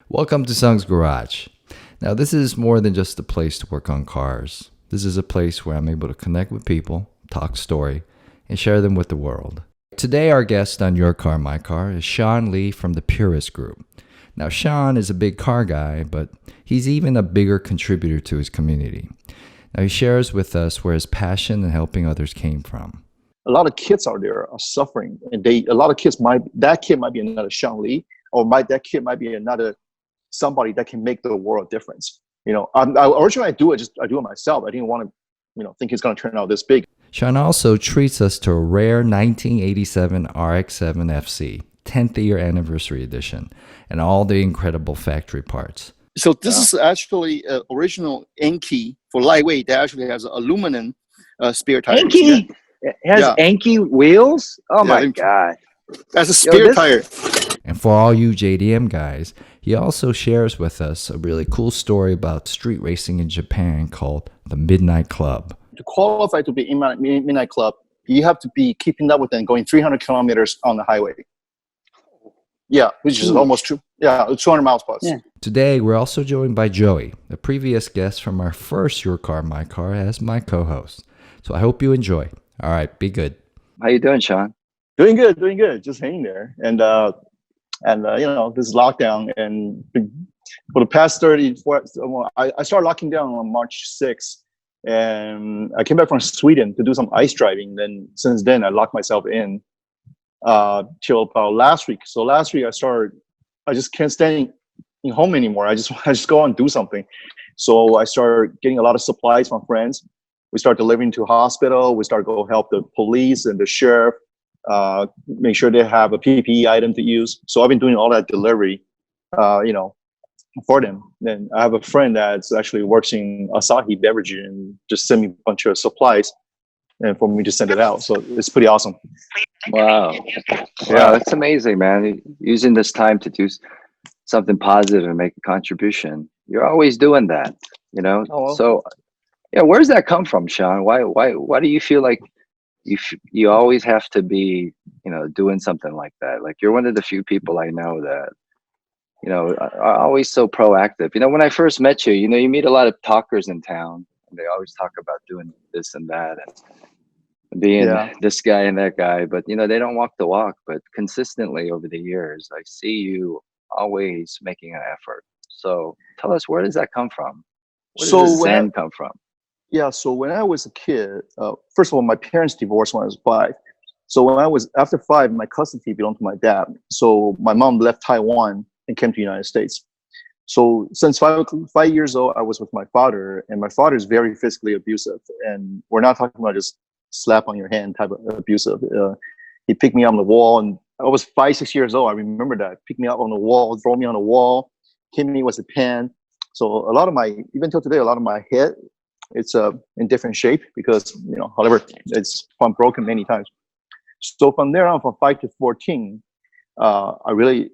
Welcome to Sung's Garage. Now, this is more than just a place to work on cars. This is a place where I'm able to connect with people, talk story, and share them with the world. Today, our guest on Your Car, My Car is Sean Lee from the Purist Group. Now, Sean is a big car guy, but he's even a bigger contributor to his community. Now, he shares with us where his passion and helping others came from. A lot of kids out there are suffering, and a lot of kids that kid might be another Sean Lee, or that kid might be another somebody that can make the world a difference. Originally I do it myself. I didn't want to, think it's going to turn out this big. Sean also treats us to a rare 1987 RX-7 FC, 10th year anniversary edition, and all the incredible factory parts. So this is actually original Enkei for lightweight. That actually has aluminum spare tires. Enkei? It has Enkei wheels? Oh my God. That's a spare tire. And for all you JDM guys, he also shares with us a really cool story about street racing in Japan called the Midnight Club. To qualify to be in Midnight Club, you have to be keeping up with them going 300 kilometers on the highway. Yeah, which is almost 200 miles plus. Yeah. Today, we're also joined by Joey, a previous guest from our first Your Car, My Car, as my co-host. So I hope you enjoy. All right, be good. How you doing, Sean? Doing good. Just hanging there. And this is lockdown. And for the past 34, I started locking down on March 6th. And I came back from Sweden to do some ice driving. Then since then, I locked myself in till about last week. So last week I just can't stay in home anymore. I just go out and do something. So I started getting a lot of supplies from friends. We start delivering to hospital. We start go help the police and the sheriff, make sure they have a PPE item to use. So I've been doing all that delivery, for them. Then I have a friend that's actually works in Asahi Beverage and just send me a bunch of supplies and for me to send it out. So it's pretty awesome. Wow. Yeah, that's amazing, man. Using this time to do something positive and make a contribution. You're always doing that, Oh, well. So, where does that come from, Sean? Why do you feel like you always have to be, doing something like that? Like, you're one of the few people I know that, are always so proactive. When I first met you, you meet a lot of talkers in town, and they always talk about doing this and that and being this guy and that guy, but they don't walk the walk. But consistently over the years, I see you always making an effort. So tell us, where does that come from? Where does Zen come from? Yeah, so when I was a kid, first of all, my parents divorced when I was 5. So after 5, my custody belonged to my dad. So my mom left Taiwan and came to the United States. So since 5 years old, I was with my father, and my father is very physically abusive. And we're not talking about just slap on your hand type of abusive. He picked me up on the wall, and I was 5, 6 years old. I remember that. Picked me up on the wall, throw me on the wall, hit me with a pen. So even till today, a lot of my head, it's in different shape because, however, it's been broken many times. So from there on, from 5 to 14, I really,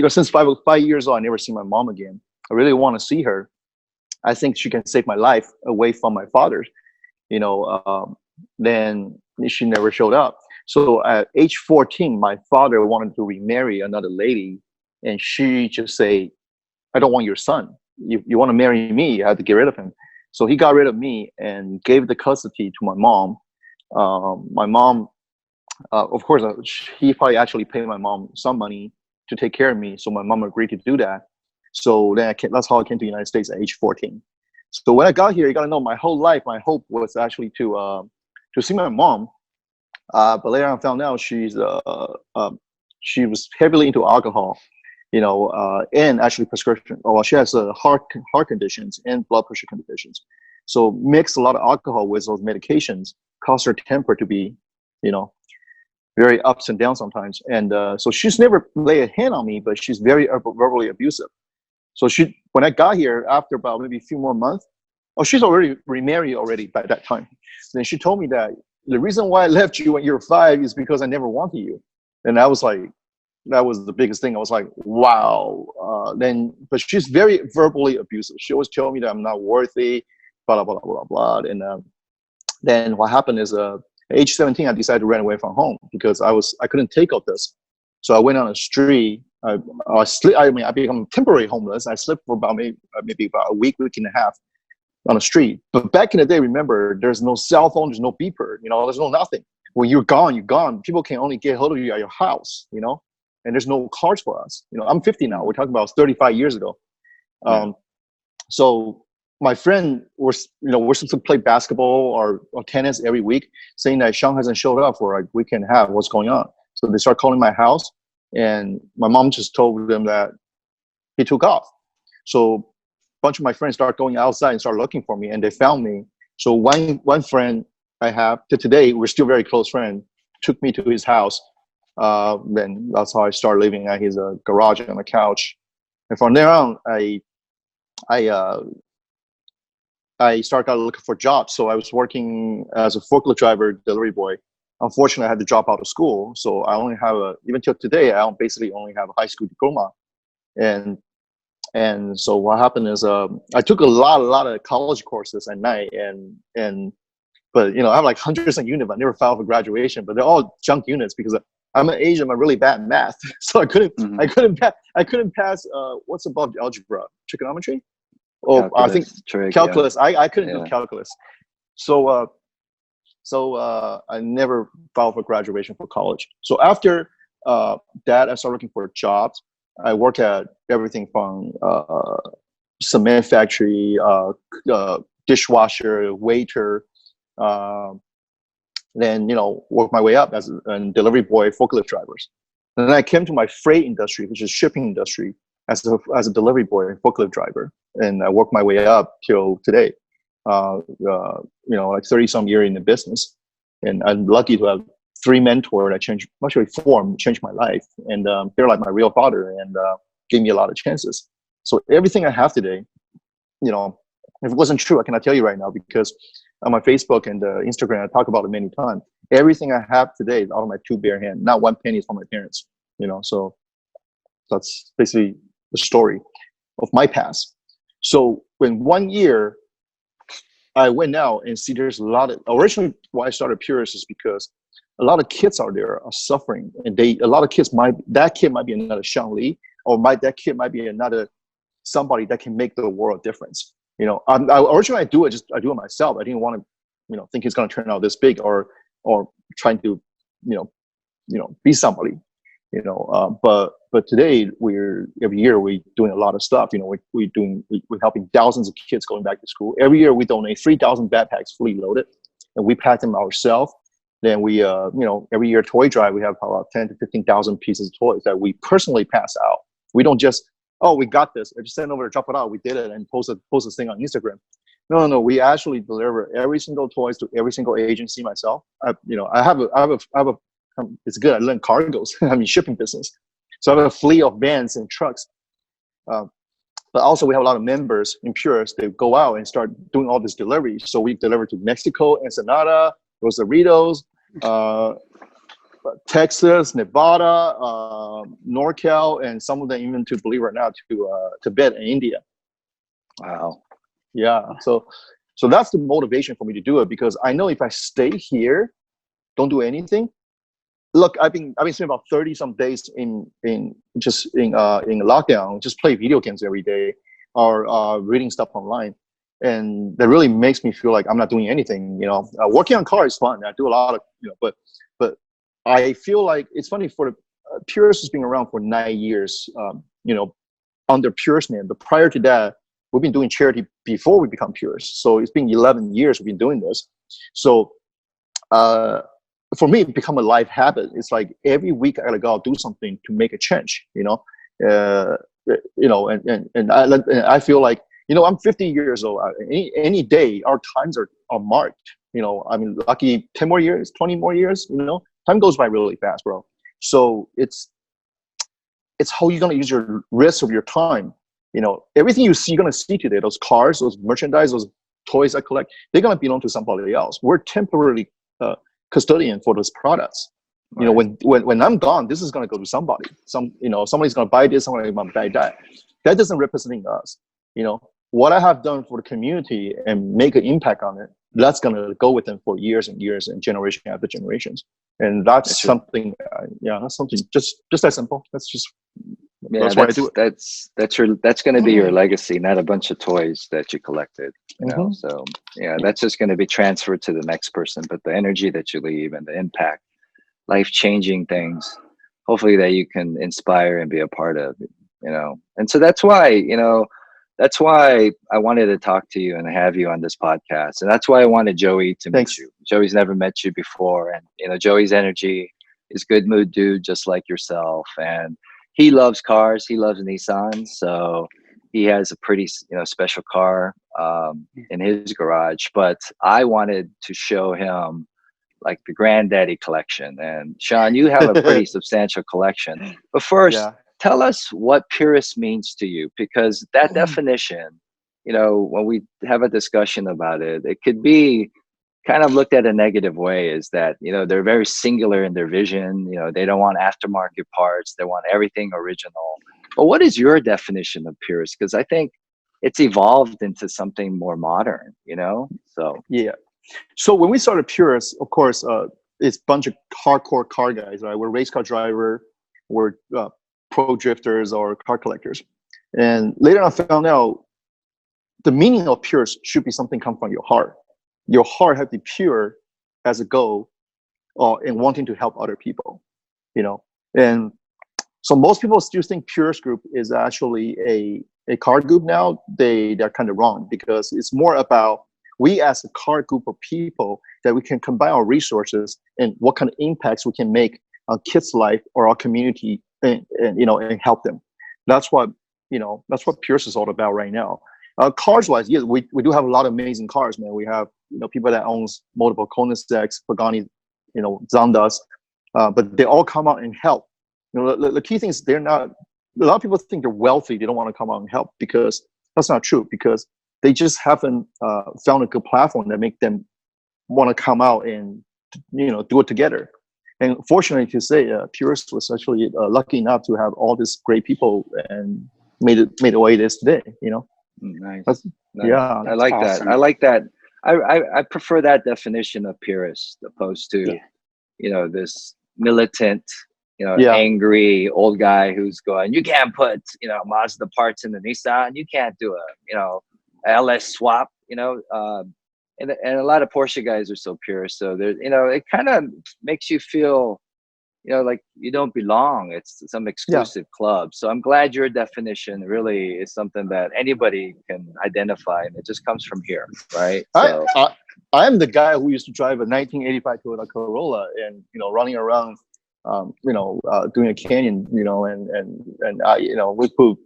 since 5 years old, I never seen my mom again. I really want to see her. I think she can save my life away from my father's. Then she never showed up. So at age 14, my father wanted to remarry another lady, and she just say, "I don't want your son. You want to marry me? You have to get rid of him." So he got rid of me and gave the custody to my mom. My mom, of course, he probably actually paid my mom some money to take care of me. So my mom agreed to do that. So then that's how I came to the United States at age 14. So when I got here, you got to know, my whole life, my hope was actually to see my mom. But later on I found out she was heavily into alcohol. And actually prescription. Well, she has heart conditions and blood pressure conditions. So mix a lot of alcohol with those medications, cause her temper to be, very ups and downs sometimes. And so she's never laid a hand on me, but she's very verbally abusive. So when I got here, after about maybe a few more months, she's already remarried already by that time. Then she told me that the reason why I left you when you were 5 is because I never wanted you. And I was like, that was the biggest thing. I was like, wow. But she's very verbally abusive. She always told me that I'm not worthy, blah, blah, blah, blah, blah. And then what happened is, at age 17, I decided to run away from home because I couldn't take all this. So I went on a street I become temporary homeless. I slept for about maybe about a week and a half on the street. But back in the day, remember, there's no cell phone, there's no beeper, there's no nothing. When you're gone, you're gone. People can only get hold of you at your house, and there's no cars for us. I'm 50 now. We're talking about 35 years ago. So my friend we're supposed to play basketball or tennis every week, saying that Sean hasn't showed up for a week and a half. What's going on? So they start calling my house, and my mom just told them that he took off. So a bunch of my friends start going outside and start looking for me, and they found me. So one friend I have to today, we're still very close friends, took me to his house. Then that's how I started living at his garage on the couch. And from there on, I started looking for jobs. So I was working as a forklift driver, delivery boy. Unfortunately, I had to drop out of school. So I only have even till today, I basically only have a high school diploma. And so what happened is I took a lot of college courses at night, but I have like hundreds of units. I never filed for graduation, but they're all junk units because I'm an Asian. I'm really bad at math, so I couldn't pass. What's above algebra? Trigonometry? Oh, calculus, I think calculus. Yeah. I couldn't do calculus, so I never filed for graduation for college. So after that, I started looking for jobs. I worked at everything from cement factory, dishwasher, waiter. Then work my way up as a delivery boy, forklift drivers. And then I came to my freight industry, which is shipping industry, as a delivery boy and forklift driver, and I worked my way up till today. Like 30 some years in the business, and I'm lucky to have 3 mentors that changed my life, and they're like my real father, and gave me a lot of chances. So everything I have today, if it wasn't true, I cannot tell you right now, because on my Facebook and Instagram, I talk about it many times. Everything I have today is out of my 2 bare hands. Not 1 penny is from my parents. So that's basically the story of my past. So in 1 year, I went out and see there's a lot of. Originally, why I started Purist is because a lot of kids out there are suffering, and a lot of kids that kid might be another Sean Lee, or that kid might be another somebody that can make the world difference. Originally I do it myself. I didn't want to, think it's going to turn out this big or trying to, be somebody, but today every year we're doing a lot of stuff. We're helping thousands of kids going back to school. Every year we donate 3,000 backpacks fully loaded, and we pack them ourselves. Then we, every year toy drive, we have about 10 to 15,000 pieces of toys that we personally pass out. We don't just, we got this, I just send over, drop it out. We did it and post this thing on Instagram. No. We actually deliver every single toys to every single agency myself. I have a. It's good. I learned cargos. Shipping business. So I have a fleet of vans and trucks. But also we have a lot of members in Purist. They go out and start doing all this delivery. So we deliver to Mexico, Ensenada, Los Cerritos, Texas, Nevada, NorCal, and some of them even to, believe it or not, to Tibet and India. Wow. Yeah. So that's the motivation for me to do it, because I know if I stay here, don't do anything. Look, I've been spending about 30 some days in lockdown, just play video games every day, or reading stuff online, and that really makes me feel like I'm not doing anything. Working on cars is fun. I do a lot of but I feel like it's funny, for the Purist has been around for 9 years, under Purist name. But prior to that, we've been doing charity before we become Purist. So it's been 11 years we've been doing this. So for me, it become a life habit. It's like every week I gotta go out, do something to make a change. And I feel like I'm 50 years old. Any day our times are marked. Lucky 10 more years, 20 more years. Time goes by really fast, bro. So it's how you're gonna use your rest of your time. Everything you're gonna see today, those cars, those merchandise, those toys I collect, they're gonna belong to somebody else. We're temporarily custodian for those products. Right. When I'm gone, this is gonna go to somebody. Somebody's gonna buy this, somebody's gonna buy that. That doesn't represent us. What I have done for the community and make an impact on it, that's gonna go with them for years and years and generation after generations. And that's something. That's something just that simple. That's just Yeah, That's why I do it. that's going to be your legacy, not a bunch of toys that you collected. You know, Mm-hmm. so yeah, that's just going to be transferred to the next person. But the energy that you leave and the impact, life-changing things, hopefully that you can inspire and be a part of. You know, and so that's why, you know, that's why I wanted to talk to you and have you on this podcast, and that's why I wanted Joey to meet Thanks. you. Joey's never met you before, and you know, Joey's energy is good mood dude, just like yourself, and he loves cars. He loves Nissan, so he has a pretty, you know, special car in his garage. But I wanted to show him like the granddaddy collection. And Sean, you have a pretty substantial collection. But first, Yeah. tell us what purist means to you, because that definition, you know, when we have a discussion about it, it could be kind of looked at a negative way, is that, you know, they're very singular in their vision. You know, they don't want aftermarket parts. They want everything original. But what is your definition of purist? Because I think it's evolved into something more modern, you know? So Yeah. So when we started Purist, of course, it's a bunch of hardcore car guys, right? We're race car driver, we're pro drifters or car collectors. And later on I found out the meaning of Purist should be something come from your heart. Your heart has to be pure as a goal in wanting to help other people, you know? And so most people still think Purist Group is actually a car group now. They're kind of wrong, because it's more about we as a car group of people that we can combine our resources and what kind of impacts we can make on kids' life or our community, and you know, and help them. That's what, you know, that's what Purist is all about right now. Cars wise, yes, we do have a lot of amazing cars, man. We have, you know, people that owns multiple Koenigsegg's, Pagani, you know, Zondas, but they all come out and help. You know, the key thing is they're not. A lot of people think they're wealthy. They don't want to come out and help, because that's not true. Because they just haven't found a good platform that make them want to come out and, you know, do it together. And fortunately to say, Purist was actually lucky enough to have all these great people and made it the way it is today. You know. nice. Nice. Yeah, I like awesome. that. I like that. I prefer that definition of purist opposed to, you know, this militant, you know, angry old guy who's going, you can't put, you know, Mazda parts in the Nissan. You can't do a, you know, LS swap, you know, and a lot of Porsche guys are so pure. So there, you know, it kind of makes you feel, you know, like you don't belong. It's some exclusive club. So I'm glad your definition really is something that anybody can identify, and it just comes from here, right? So I'm the guy who used to drive a 1985 Toyota Corolla and, you know, running around, you know, doing a canyon, you know, and you know, we put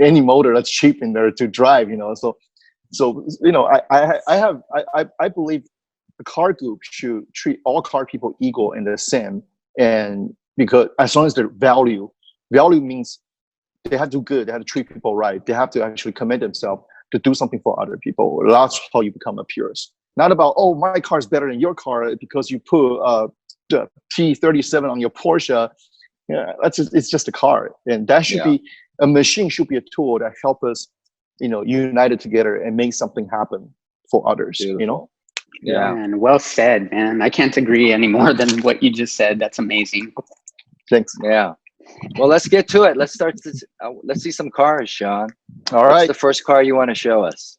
any motor that's cheap in there to drive, you know. So you know, I believe the car group should treat all car people equal and the same. And because as long as their value means they have to do good, they have to treat people right, they have to actually commit themselves to do something for other people. That's how you become a purist. Not about, oh, my car is better than your car because you put the P37 on your Porsche. Yeah, it's just a car, and that should be a machine. Should be a tool that help us, you know, unite it together and make something happen for others. Beautiful. You know. Yeah. And well said, man. I can't agree any more than what you just said. That's amazing. Thanks. Yeah. Well, let's get to it. Let's start this. Let's see some cars, Sean. All What's right. the first car you want to show us?